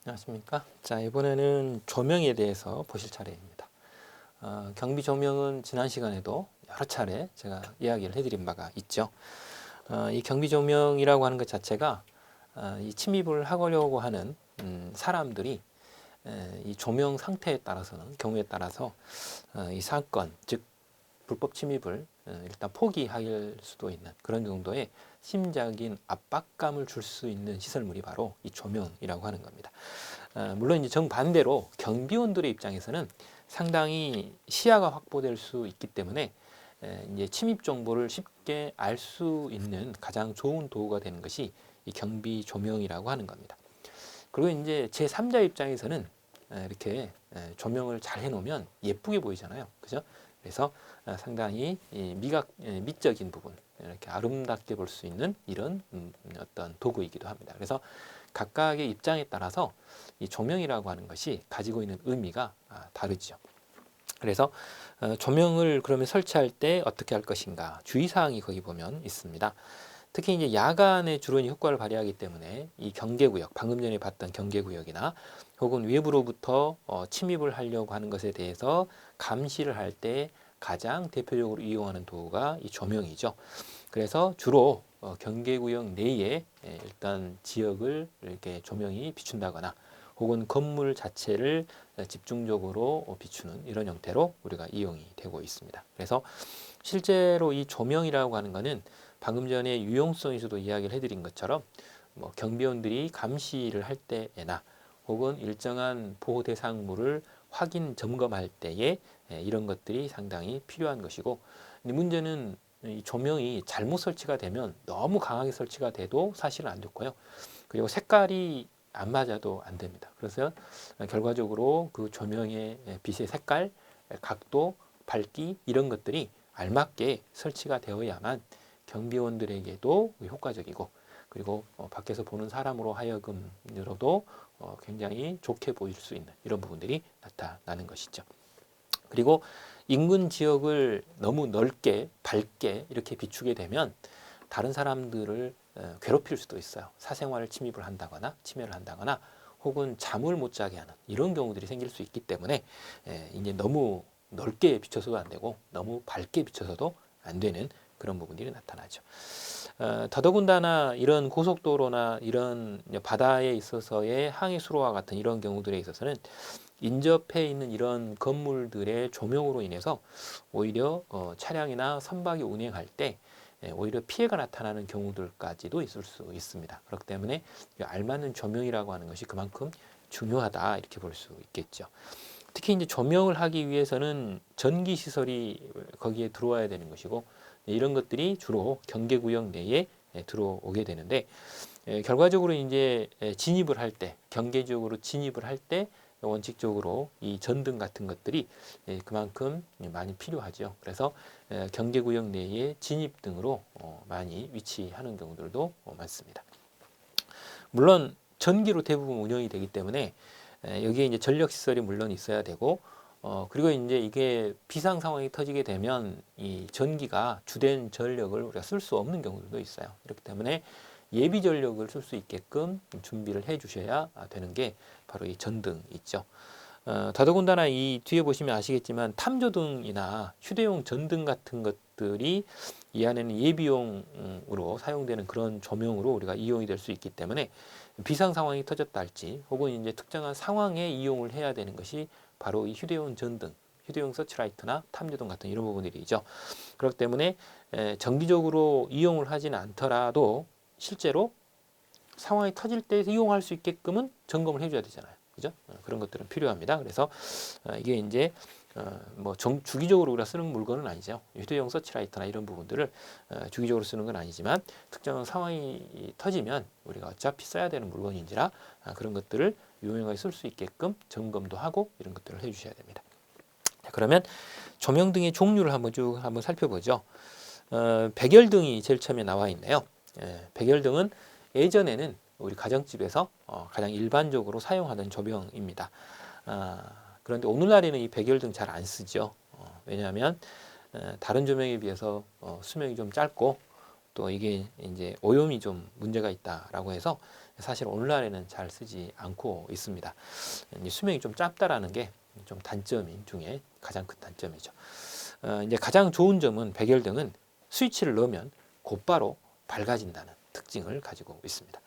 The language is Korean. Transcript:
안녕하십니까. 자, 이번에는 조명에 대해서 보실 차례입니다. 경비 조명은 지난 시간에도 여러 차례 제가 이야기를 해드린 바가 있죠. 이 경비 조명이라고 하는 것 자체가 이 침입을 하려고 하는 사람들이 이 조명 상태에 따라서는 경우에 따라서 이 사건, 즉 불법 침입을 일단 포기할 수도 있는 그런 정도의 심적인 압박감을 줄 수 있는 시설물이 바로 이 조명이라고 하는 겁니다. 물론 이제 정반대로 경비원들의 입장에서는 상당히 시야가 확보될 수 있기 때문에 이제 침입 정보를 쉽게 알 수 있는 가장 좋은 도구가 되는 것이 이 경비 조명이라고 하는 겁니다. 그리고 이제 제3자 입장에서는 이렇게 조명을 잘 해놓으면 예쁘게 보이잖아요, 그죠? 그래서 상당히 미적인 부분, 이렇게 아름답게 볼 수 있는 이런 어떤 도구이기도 합니다. 그래서 각각의 입장에 따라서 이 조명이라고 하는 것이 가지고 있는 의미가 다르죠. 그래서 조명을 그러면 설치할 때 어떻게 할 것인가 주의사항이 거기 보면 있습니다. 특히 이제 야간에 주로 효과를 발휘하기 때문에 이 경계구역, 방금 전에 봤던 경계구역이나 혹은 외부로부터 침입을 하려고 하는 것에 대해서 감시를 할 때 가장 대표적으로 이용하는 도구가 이 조명이죠. 그래서 주로 경계구역 내에 일단 지역을 이렇게 조명이 비춘다거나 혹은 건물 자체를 집중적으로 비추는 이런 형태로 우리가 이용이 되고 있습니다. 그래서 실제로 이 조명이라고 하는 것은 방금 전에 유용성에서도 이야기를 해드린 것처럼 뭐 경비원들이 감시를 할 때나 혹은 일정한 보호 대상물을 확인 점검할 때에 이런 것들이 상당히 필요한 것이고, 문제는 이 조명이 잘못 설치가 되면 너무 강하게 설치가 돼도 사실은 안 좋고요. 그리고 색깔이 안 맞아도 안 됩니다. 그래서 결과적으로 그 조명의 빛의 색깔, 각도, 밝기 이런 것들이 알맞게 설치가 되어야만 경비원들에게도 효과적이고, 그리고 밖에서 보는 사람으로 하여금으로도 굉장히 좋게 보일 수 있는 이런 부분들이 나타나는 것이죠. 그리고 인근 지역을 너무 넓게 밝게 이렇게 비추게 되면 다른 사람들을 괴롭힐 수도 있어요. 사생활을 침입을 한다거나 침해를 한다거나 혹은 잠을 못 자게 하는 이런 경우들이 생길 수 있기 때문에 이제 너무 넓게 비춰서도 안 되고 너무 밝게 비춰서도 안 되는 그런 부분들이 나타나죠. 더더군다나 이런 고속도로나 이런 바다에 있어서의 항해 수로와 같은 이런 경우들에 있어서는 인접해 있는 이런 건물들의 조명으로 인해서 오히려 차량이나 선박이 운행할 때 오히려 피해가 나타나는 경우들까지도 있을 수 있습니다. 그렇기 때문에 알맞는 조명이라고 하는 것이 그만큼 중요하다 이렇게 볼 수 있겠죠. 특히 이제 조명을 하기 위해서는 전기 시설이 거기에 들어와야 되는 것이고, 이런 것들이 주로 경계구역 내에 들어오게 되는데, 결과적으로 이제 진입을 할 때, 경계 지역으로 진입을 할 때 원칙적으로 이 전등 같은 것들이 그만큼 많이 필요하죠. 그래서 경계구역 내에 진입등으로 많이 위치하는 경우들도 많습니다. 물론 전기로 대부분 운영이 되기 때문에 여기에 이제 전력 시설이 물론 있어야 되고, 그리고 이제 이게 비상 상황이 터지게 되면 이 전기가 주된 전력을 우리가 쓸 수 없는 경우들도 있어요. 이렇기 때문에 예비 전력을 쓸 수 있게끔 준비를 해 주셔야 되는 게 바로 이 전등 있죠. 더더군다나 이 뒤에 보시면 아시겠지만 탐조등이나 휴대용 전등 같은 것들이 이 안에는 예비용으로 사용되는 그런 조명으로 우리가 이용이 될 수 있기 때문에 비상 상황이 터졌다 할지 혹은 이제 특정한 상황에 이용을 해야 되는 것이 바로 이 휴대용 전등, 휴대용 서치라이트나 탐조등 같은 이런 부분들이죠. 그렇기 때문에 정기적으로 이용을 하지는 않더라도 실제로 상황이 터질 때 이용할 수 있게끔은 점검을 해줘야 되잖아요. 그죠? 그런 것들은 필요합니다. 그래서 이게 이제 뭐 주기적으로 우리가 쓰는 물건은 아니죠. 휴대용 서치라이트나 이런 부분들을 주기적으로 쓰는 건 아니지만 특정한 상황이 터지면 우리가 어차피 써야 되는 물건인지라 그런 것들을 유용하게 쓸 수 있게끔 점검도 하고 이런 것들을 해주셔야 됩니다. 자, 그러면 조명등의 종류를 한번 살펴보죠. 백열등이 제일 처음에 나와 있네요. 백열등은 예전에는 우리 가정집에서 가장 일반적으로 사용하던 조명입니다. 그런데 오늘날에는 이 백열등 잘 안 쓰죠. 왜냐하면 다른 조명에 비해서 수명이 좀 짧고 또 이게 이제 오염이 좀 문제가 있다라고 해서 사실 오늘날에는 잘 쓰지 않고 있습니다. 이 수명이 좀 짧다라는 게 좀 단점 중에 가장 큰 단점이죠. 이제 가장 좋은 점은 백열등은 스위치를 넣으면 곧바로 밝아진다는 특징을 가지고 있습니다.